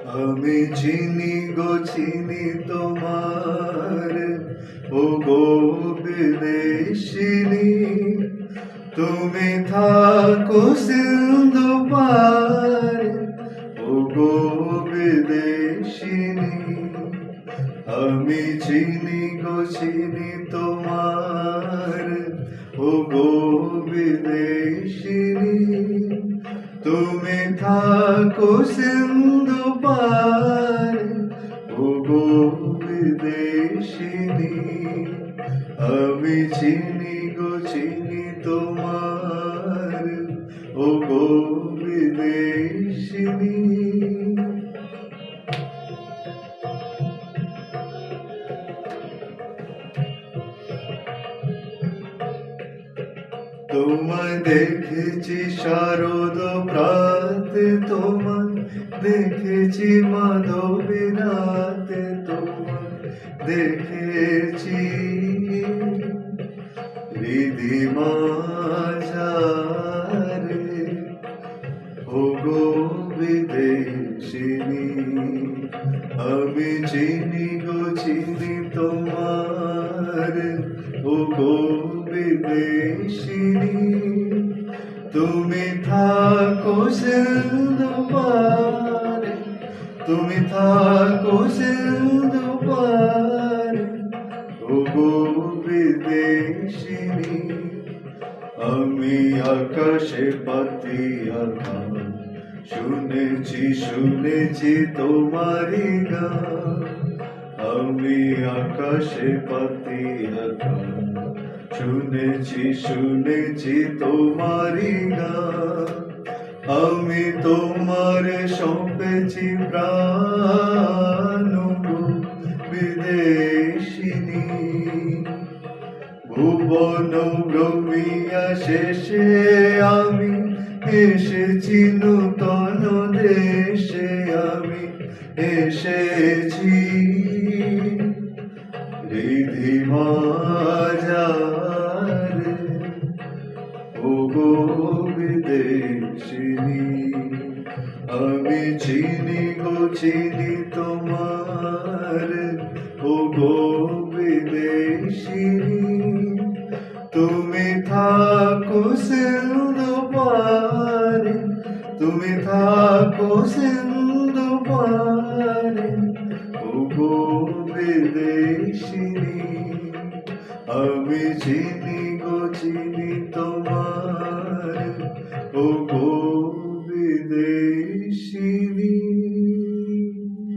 আমি চিনি গো চিনি তোমার ও গো বিদেশিনী, তুমি থাকো সিন্ধু পারে ও গো বিদেশিনী। আমি চিনি গো চিনি তোমার ও গো বিদেশিনী, তুমি থাকো সিন্ধু পারে ও গো বিদেশিনী। আমি চিনি গো চিনি তোমার ও গো বিদেশিনী। তোমায় দেখেছি শারদ প্রাতে, তোমায় দেখেছি মাধবী রাতে, তোমায় দেখেছি হৃদি মাঝারে ও গো বিদেশিনী। আমি চিনি গো চিনি তোমার ও গো বিদেশিনী, তুমি থাকো সিন্ধু পারে, তুমি থাকো সিন্ধু পারে ও গো বিদেশিনী। আমি আকাশে পাতিয়া গান শুনেছি শুনেছি তোমারি গান। আমি আকাশে পাতিয়া গান শুনেছি শুনেছি তোমারি গান। আমি তোমারে সঁপেছি প্রাণ গো বিদেশিনী। ভুবন ভ্রমিয়া শেষে আমি এসেছি নূতন দেশে, আমি এসেছি হৃদি মাঝারে ও গো বিদেশিনী। আমি চিনি গো চিনি তোমার ও গো বিদেশিনী, তুমি থাকো সিন্ধু পারে, তুমি থাকো